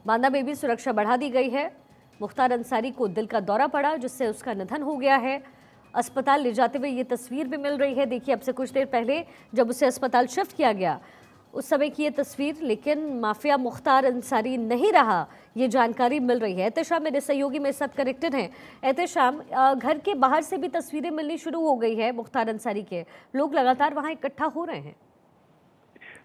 बांदा में भी सुरक्षा बढ़ा दी गई है। मुख्तार अंसारी को दिल का दौरा पड़ा जिससे उसका निधन हो गया है। अस्पताल ले जाते हुए ये तस्वीर भी मिल रही है। देखिए, अब से कुछ देर पहले जब उसे अस्पताल शिफ्ट किया गया उस समय की ये तस्वीर, लेकिन माफिया मुख्तार अंसारी नहीं रहा, ये जानकारी मिल रही है। एहतेशाम मेरे सहयोगी मेरे साथ कनेक्टेड हैं। एहतेशाम, घर के बाहर से भी तस्वीरें मिलनी शुरू हो गई है मुख्तार अंसारी के, लोग लगातार वहां इकट्ठा हो रहे हैं।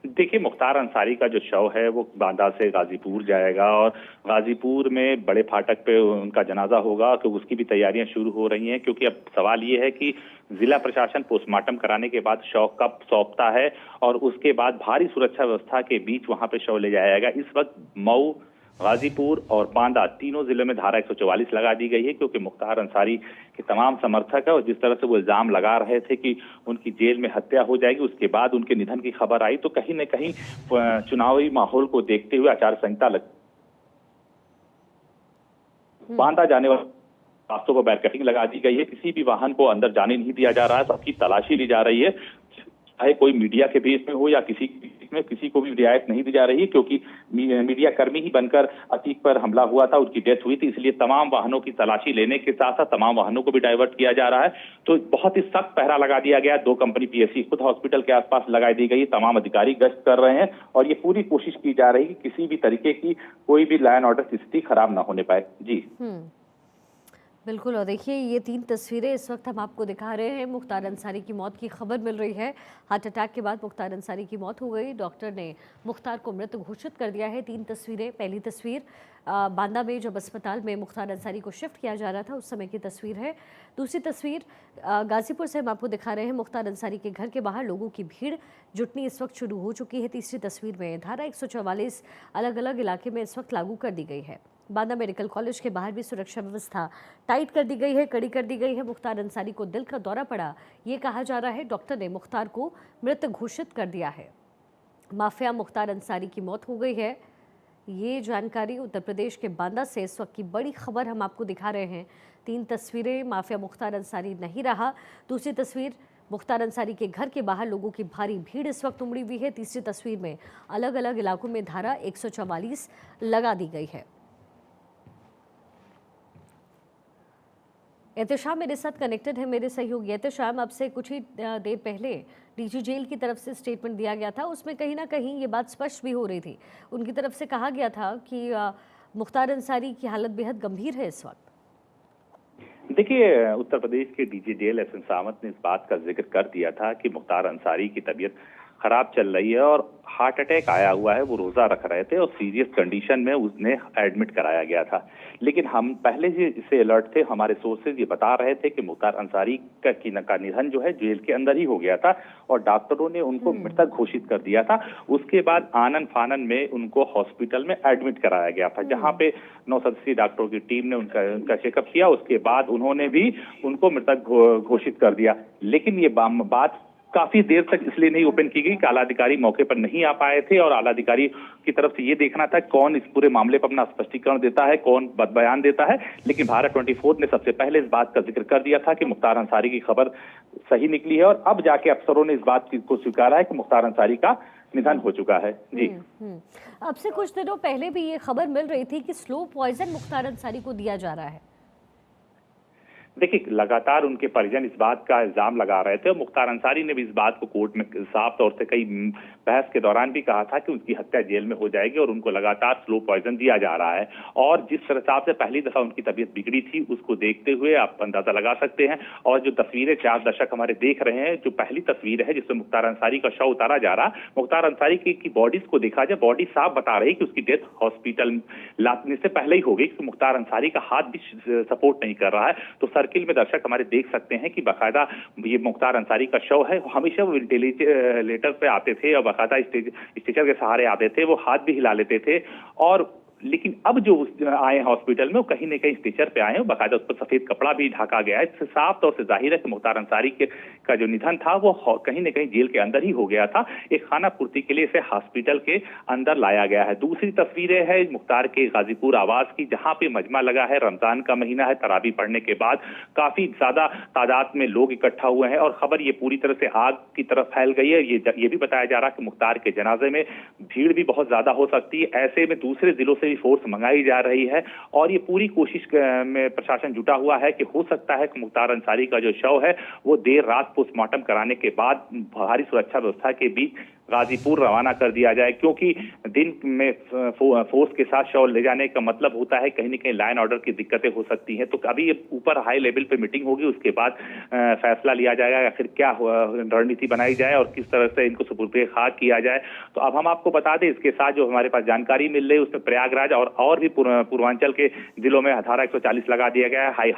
देखिए, मुख्तार अंसारी का जो शव है वो बांदा से गाजीपुर जाएगा और गाजीपुर में बड़े फाटक पे उनका जनाजा होगा। तो उसकी भी तैयारियां शुरू हो रही हैं, क्योंकि अब सवाल ये है कि जिला प्रशासन पोस्टमार्टम कराने के बाद शव कब सौंपता है और उसके बाद भारी सुरक्षा व्यवस्था के बीच वहां पे शव ले जाया जाएगा। इस वक्त मऊ, गाजीपुर और बांदा तीनों जिलों में धारा 144 लगा दी गई है, क्योंकि मुख्तार अंसारी के तमाम समर्थक है और जिस तरह से वो इल्जाम लगा रहे थे कि उनकी जेल में हत्या हो जाएगी, उसके बाद उनके निधन की खबर आई तो कहीं न कहीं चुनावी माहौल को देखते हुए आचार संहिता बांदा जाने वाले रास्तों पर बैरिकेडिंग लगा दी गई है। किसी भी वाहन को अंदर जाने नहीं दिया जा रहा है, सबकी तलाशी ली जा रही है, चाहे कोई मीडिया के बेस में हो या किसी को भी रियायत नहीं दी जा रही है, क्योंकि मीडिया कर्मी ही बनकर अतीक पर हमला हुआ था, उनकी डेथ हुई थी, इसलिए तमाम वाहनों की तलाशी लेने के साथ साथ तमाम वाहनों को भी डाइवर्ट किया जा रहा है। तो बहुत ही सख्त पहरा लगा दिया गया। 2 कंपनी पीएससी खुद हॉस्पिटल के आसपास लगाई दी गई, तमाम अधिकारी गश्त कर रहे हैं और ये पूरी कोशिश की जा रही है कि किसी भी तरीके की कोई भी लॉ एंड ऑर्डर की स्थिति खराब ना होने पाए। जी बिल्कुल। और देखिए, ये 3 तस्वीरें इस वक्त हम आपको दिखा रहे हैं। मुख्तार अंसारी की मौत की खबर मिल रही है। हार्ट अटैक के बाद मुख्तार अंसारी की मौत हो गई। डॉक्टर ने मुख्तार को मृत घोषित कर दिया है। 3 तस्वीरें, पहली तस्वीर बांदा में जब अस्पताल में मुख्तार अंसारी को शिफ्ट किया जा रहा था उस समय की तस्वीर है। दूसरी तस्वीर गाजीपुर से हम आपको दिखा रहे हैं। मुख्तार अंसारी के घर के बाहर लोगों की भीड़ जुटनी इस वक्त शुरू हो चुकी है। तीसरी तस्वीर में धारा 144 अलग अलग इलाके में इस वक्त लागू कर दी गई है। बांदा मेडिकल कॉलेज के बाहर भी सुरक्षा व्यवस्था टाइट कर दी गई है, कड़ी कर दी गई है। मुख्तार अंसारी को दिल का दौरा पड़ा, ये कहा जा रहा है। डॉक्टर ने मुख्तार को मृत घोषित कर दिया है। माफिया मुख्तार अंसारी की मौत हो गई है। ये जानकारी उत्तर प्रदेश के बांदा से इस वक्त की बड़ी खबर हम आपको दिखा रहे हैं। 3 तस्वीरें, माफिया मुख्तार अंसारी नहीं रहा। दूसरी तस्वीर, मुख्तार अंसारी के घर के बाहर लोगों की भारी भीड़ इस वक्त उमड़ी हुई है। तीसरी तस्वीर में अलग अलग इलाकों में धारा 144 लगा दी गई है। एहतेशाम मेरे साथ कनेक्टेड है, मेरे सहयोगी। एहतेशाम, अब से कुछ ही देर पहले डीजी जेल की तरफ से स्टेटमेंट दिया गया था, उसमें कहीं ना कहीं ये बात स्पष्ट भी हो रही थी। उनकी तरफ से कहा गया था कि मुख्तार अंसारी की हालत बेहद गंभीर है इस वक्त। देखिए, उत्तर प्रदेश के DG jail S N Sawant ने इस बात का जिक्र कर दिया था कि मुख्तार अंसारी की तबीयत खराब चल रही है और हार्ट अटैक आया हुआ है, वो रोजा रख रहे थे और सीरियस कंडीशन में उन्हें एडमिट कराया गया था। लेकिन हम पहले से इससे अलर्ट थे, हमारे सोर्सेज ये बता रहे थे कि मुख्तार अंसारी का निधन जो है जेल के अंदर ही हो गया था और डॉक्टरों ने उनको मृतक घोषित कर दिया था। उसके बाद आनन फानन में उनको हॉस्पिटल में एडमिट कराया गया था, जहां पे 9 सदस्यीय डॉक्टरों की टीम ने उनका चेकअप किया। उसके बाद उन्होंने भी उनको मृतक घोषित कर दिया। लेकिन ये बात काफी देर तक इसलिए नहीं ओपन की गई कि आला अधिकारी मौके पर नहीं आ पाए थे और आला अधिकारी की तरफ से ये देखना था कौन इस पूरे मामले पर अपना स्पष्टीकरण देता है, कौन बयान देता है। लेकिन भारत 24 ने सबसे पहले इस बात का जिक्र कर दिया था कि मुख्तार अंसारी की खबर सही निकली है और अब जाके अफसरों ने इस बात को स्वीकारा है कि मुख्तार अंसारी का निधन हो चुका है। जी अब से कुछ दिनों पहले भी ये खबर मिल रही थी कि स्लो पॉइजन मुख्तार अंसारी को दिया जा रहा है। देखिए, लगातार उनके परिजन इस बात का इल्जाम लगा रहे थे और मुख्तार अंसारी ने भी इस बात को कोर्ट में साफ तौर से कई बहस के दौरान भी कहा था कि उनकी हत्या जेल में हो जाएगी और उनको लगातार स्लो पॉइजन दिया जा रहा है। और जिस हिसाब से पहली दफा उनकी तबीयत बिगड़ी थी, उसको देखते हुए आप अंदाजा लगा सकते हैं। और जो तस्वीरें 4 दर्शक हमारे देख रहे हैं, जो पहली तस्वीर है जिसमें मुख्तार अंसारी का शव उतारा जा रहा, मुख्तार अंसारी की बॉडीज को देखा जाए, बॉडी साफ बता रही कि उसकी डेथ हॉस्पिटल लाने से पहले ही हो गई, क्योंकि मुख्तार अंसारी का हाथ भी सपोर्ट नहीं कर रहा है। तो सर्किल में दर्शक हमारे देख सकते हैं कि बाकायदा ये मुख्तार अंसारी का शव है। हमेशा वो वेंटिलेटर पे आते थे और बाकायदा स्ट्रेचर के सहारे आते थे, वो हाथ भी हिला लेते थे। और लेकिन अब जो आए हॉस्पिटल में वो कहीं न कहीं स्ट्रेचर पे आए हैं, बाकायदा उस पर सफेद कपड़ा भी ढका गया है। इससे साफ तौर से जाहिर है कि मुख्तार अंसारी का जो निधन था वो कहीं न कहीं जेल के अंदर ही हो गया था। एक खाना पूर्ति के लिए इसे हॉस्पिटल के अंदर लाया गया है। दूसरी तस्वीरें है मुख्तार के गाजीपुर आवास की, जहां पे मजमा लगा है। रमजान का महीना है, तरावी पढ़ने के बाद काफी ज्यादा तादाद में लोग इकट्ठा हुए हैं और खबर ये पूरी तरह से आग की तरफ फैल गई है। ये भी बताया जा रहा है कि मुख्तार के जनाजे में भीड़ भी बहुत ज्यादा हो सकती है। ऐसे में दूसरे जिलों से से भी फोर्स मंगाई जा रही है और ये पूरी कोशिश में प्रशासन जुटा हुआ है कि हो सकता है कि मुख्तार अंसारी का जो शव है वो देर रात पोस्टमार्टम कराने के बाद भारी सुरक्षा व्यवस्था के बीच गाजीपुर रवाना कर दिया जाए, क्योंकि दिन में फोर्स के साथ शव ले जाने का मतलब होता है कहीं न कहीं लॉ एंड ऑर्डर की दिक्कतें हो सकती हैं। तो अभी ये ऊपर हाई लेवल पे मीटिंग होगी, उसके बाद फैसला लिया जाएगा या फिर क्या रणनीति बनाई जाए और किस तरह से इनको सुपुर्द खाक किया जाए। तो अब हम आपको बता दें, इसके साथ जो हमारे पास जानकारी मिल रही है उसमें प्रयागराज और भी पूर्वांचल के जिलों में धारा 140 लगा दिया गया है,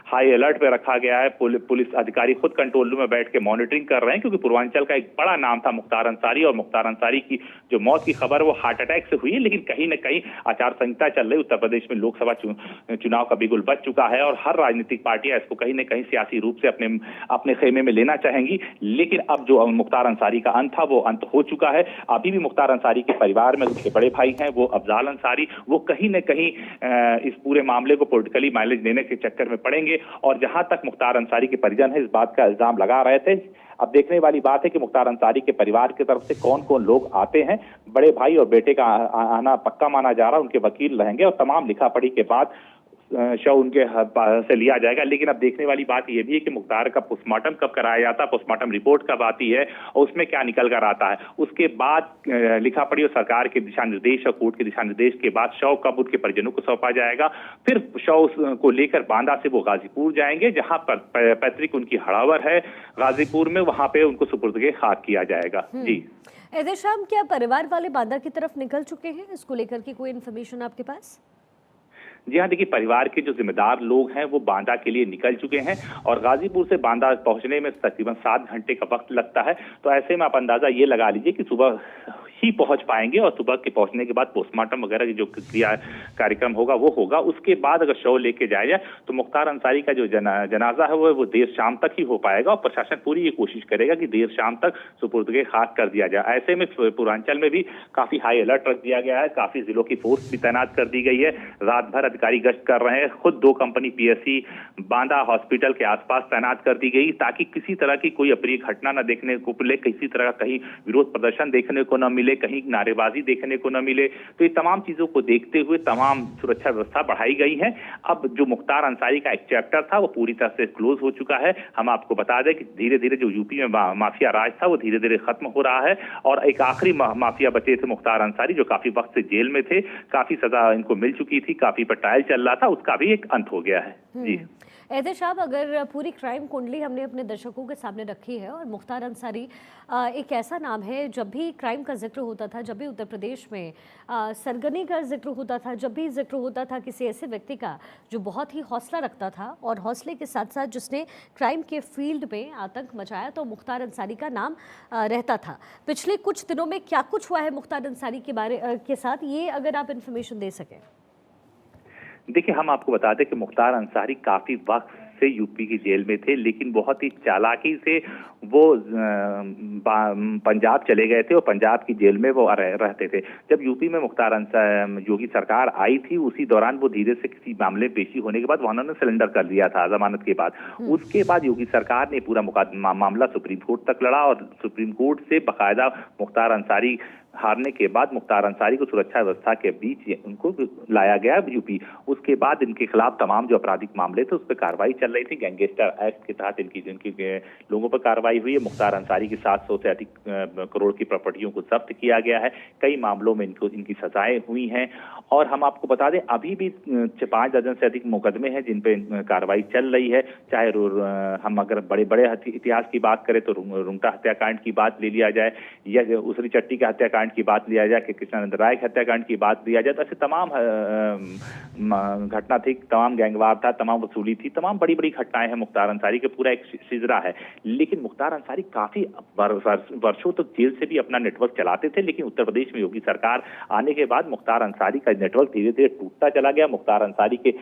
हाई अलर्ट पे रखा गया है। पुलिस अधिकारी खुद कंट्रोल रूम में बैठ के मॉनिटरिंग कर रहे हैं, क्योंकि पूर्वांचल का एक बड़ा नाम था मुख्तार अंसारी, और मुख्तार अंसारी की जो मौत की खबर वो हार्ट अटैक से हुई है। लेकिन कहीं न कहीं आचार संहिता चल रही, उत्तर प्रदेश में लोकसभा चुनाव का बिगुल बज चुका है और हर राजनीतिक पार्टियां इसको कहीं न कहीं सियासी रूप से अपने खेमे में लेना चाहेंगी। लेकिन अब जो मुख्तार अंसारी का अंत था वो अंत हो चुका है। अभी भी मुख्तार अंसारी के परिवार में उसके बड़े भाई हैं, वो अफजाल अंसारी, वो कहीं न कहीं इस पूरे मामले को पॉलिटिकली माइलेज देने के चक्कर में पड़ेंगे। और जहां तक मुख्तार अंसारी के परिजन है इस बात का इल्जाम लगा रहे थे, अब देखने वाली बात है कि मुख्तार अंसारी के परिवार की तरफ से कौन कौन लोग आते हैं। बड़े भाई और बेटे का आना पक्का माना जा रहा है, उनके वकील रहेंगे और तमाम लिखा पढ़ी के बाद शव उनके से लिया जाएगा। लेकिन अब देखने वाली बात यह भी है कि मुख्तार का पोस्टमार्टम कब कराया जाता है, पोस्टमार्टम रिपोर्ट कब आती है और उसमें क्या निकल कर आता है। उसके बाद लिखा पढ़ी और सरकार के दिशा निर्देश और कोर्ट के दिशा निर्देश के बाद शव कब उनके परिजनों को सौंपा जाएगा। फिर शव को लेकर बांदा से वो गाजीपुर जाएंगे, जहां पर पैतृक उनकी हड़ावर है गाजीपुर में, वहां पे उनको सुपुर्द खाक किया जाएगा। जी एहतेशाम, क्या परिवार वाले बांदा की तरफ निकल चुके हैं? इसको लेकर की कोई इन्फॉर्मेशन आपके पास? जी हाँ, देखिए, परिवार के जो जिम्मेदार लोग हैं वो बांदा के लिए निकल चुके हैं और गाजीपुर से बांदा पहुंचने में तकरीबन 7 घंटे का वक्त लगता है। तो ऐसे में आप अंदाजा ये लगा लीजिए कि सुबह ही पहुंच पाएंगे और सुबह के पहुंचने के बाद पोस्टमार्टम वगैरह की जो क्रिया कार्यक्रम होगा वो होगा। उसके बाद अगर शव लेके जाया जाए तो मुख्तार अंसारी का जो जनाजा है वो देर शाम तक ही हो पाएगा और प्रशासन पूरी ये कोशिश करेगा कि देर शाम तक सुपुर्द खाक कर दिया जाए। ऐसे में पूर्वांचल में भी काफी हाई अलर्ट रख दिया गया है, काफी जिलों की फोर्स भी तैनात कर दी गई है। रात भर अधिकारी गश्त कर रहे हैं, खुद 2 कंपनी पीएससी बांदा हॉस्पिटल के आसपास तैनात कर दी गई ताकि किसी तरह की कोई अप्रिय घटना न देखने को मिले, किसी तरह का कहीं विरोध प्रदर्शन देखने को न मिले, कहीं नारेबाजी देखने को न मिले। तो ये तमाम चीजों को देखते हुए तमाम सुरक्षा व्यवस्था बढ़ाई गई है। अब जो मुख्तार अंसारी का एक चैप्टर था वो पूरी तरह से क्लोज हो चुका है। हम आपको बता दें कि धीरे धीरे जो यूपी में माफिया राज था वो धीरे धीरे खत्म हो रहा है और एक आखिरी माफिया बचे थे मुख्तार अंसारी, जो काफी वक्त से जेल में थे, काफी सजा इनको मिल चुकी थी, काफी पर ट्रायल चल रहा था, उसका भी एक अंत हो गया है। जी एहतेशाम, अगर पूरी क्राइम कुंडली हमने अपने दर्शकों के सामने रखी है और मुख्तार अंसारी एक ऐसा नाम है, जब भी क्राइम का जिक्र होता था, जब भी उत्तर प्रदेश में सरगनी का जिक्र होता था, जब भी जिक्र होता था किसी ऐसे व्यक्ति का जो बहुत ही हौसला रखता था और हौसले के साथ साथ जिसने क्राइम के फील्ड में आतंक मचाया, तो मुख्तार अंसारी का नाम रहता था। पिछले कुछ दिनों में क्या कुछ हुआ है मुख्तार अंसारी के बारे के साथ, ये अगर आप इन्फॉर्मेशन दे सकें। देखिए, हम आपको बता दें कि मुख्तार अंसारी काफी वक्त से यूपी की जेल में थे, लेकिन बहुत ही चालाकी से वो पंजाब चले गए थे और पंजाब की जेल में वो रहते थे। जब यूपी में मुख्तार योगी सरकार आई थी, उसी दौरान वो धीरे से किसी मामले पेशी होने के बाद उन्होंने सरेंडर कर लिया था जमानत के बाद। उसके बाद योगी सरकार ने पूरा मामला सुप्रीम कोर्ट तक लड़ा और सुप्रीम कोर्ट से बाकायदा मुख्तार अंसारी हारने के बाद मुख्तार अंसारी को सुरक्षा व्यवस्था के बीच उनको लाया गया यूपी। उसके बाद इनके खिलाफ तमाम जो आपराधिक मामले थे उस पर कार्रवाई चल रही थी। गैंगस्टर एक्ट के तहत इनकी लोगों पर कार्रवाई हुई है। मुख्तार अंसारी की 700 से अधिक करोड़ की प्रॉपर्टियों को जब्त किया गया है। कई मामलों में इनकी सजाएं हुई हैं और हम आपको बता दें अभी भी 5 दर्जन से अधिक मुकदमे हैं जिन पे कार्रवाई चल रही है। चाहे हम अगर बड़े बड़े इतिहास की बात करें तो रुंगटा हत्याकांड की बात ले लिया जाए या उसरी चट्टी का हत्याकांड की बात लिया जाए कि कृष्णानंद राय के हत्याकांड की बात लिया जाए, तो ऐसे तमाम घटना थी, तमाम गैंगवार था, तमाम वसूली थी, तमाम बड़ी बड़ी घटनाएं हैं मुख्तार अंसारी के, पूरा एक सिलसिला है। लेकिन मुख्तार अंसारी काफी वर्षों तक जेल से भी अपना नेटवर्क चलाते थे, लेकिन उत्तर प्रदेश में योगी सरकार आने के बाद मुख्तार अंसारी का नेटवर्क धीरे धीरे टूटता चला गया। मुख्तार अंसारी के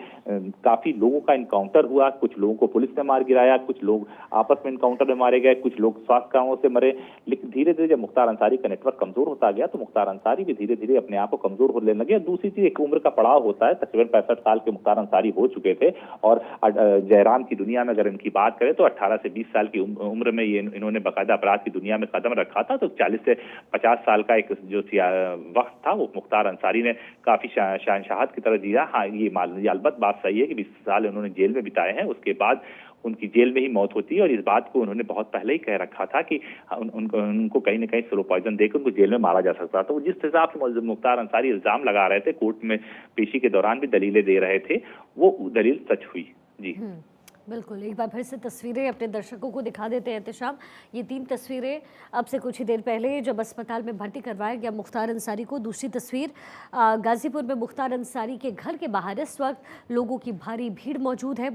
काफी लोगों का इनकाउंटर हुआ, कुछ लोगों को पुलिस ने मार गिराया, कुछ लोग आपस में इनकाउंटर में मारे गए, कुछ लोग स्वास्थ्य कारणों से मरे। लेकिन धीरे धीरे जब मुख्तार अंसारी का नेटवर्क कमजोर होता गया तो मुख्तार अंसारी भी धीरे धीरे अपने आप को कमजोर होने लगे। दूसरी चीज, एक उम्र का पड़ाव होता है, तकरीबन 65 साल के मुख्तार अंसारी हो चुके थे और जयराम की दुनिया में अगर इनकी बात करें तो 18 से 20 साल की उम्र में ये इन्होंने बाकायदा अपराध की दुनिया में कदम रखा था। तो 40 से 50 साल का एक जो वक्त था वो मुख्तार अंसारी ने काफी शहंशाहत की तरह जिया। हाँ, ये अलबत्त बात सही है कि 20 साल उन्होंने जेल में बिताए हैं, उसके बाद उनकी जेल में ही मौत होती है और इस बात को उन्होंने बहुत पहले ही कह रखा था कि उनको कहीं ना कहीं स्लो पॉइजन देकर उनको जेल में मारा जा सकता था। तो जिस हिसाब से मुख्तार अंसारी इल्जाम लगा रहे थे, कोर्ट में पेशी के दौरान भी दलीलें दे रहे थे, वो दलील सच हुई। जी बिल्कुल, एक बार फिर से तस्वीरें अपने दर्शकों को दिखा देते हैं एहतेशाम। ये 3 तस्वीरें अब से कुछ ही देर पहले जब अस्पताल में भर्ती करवाया गया मुख्तार अंसारी को। दूसरी तस्वीर गाजीपुर में मुख्तार अंसारी के घर के बाहर इस वक्त लोगों की भारी भीड़ मौजूद है।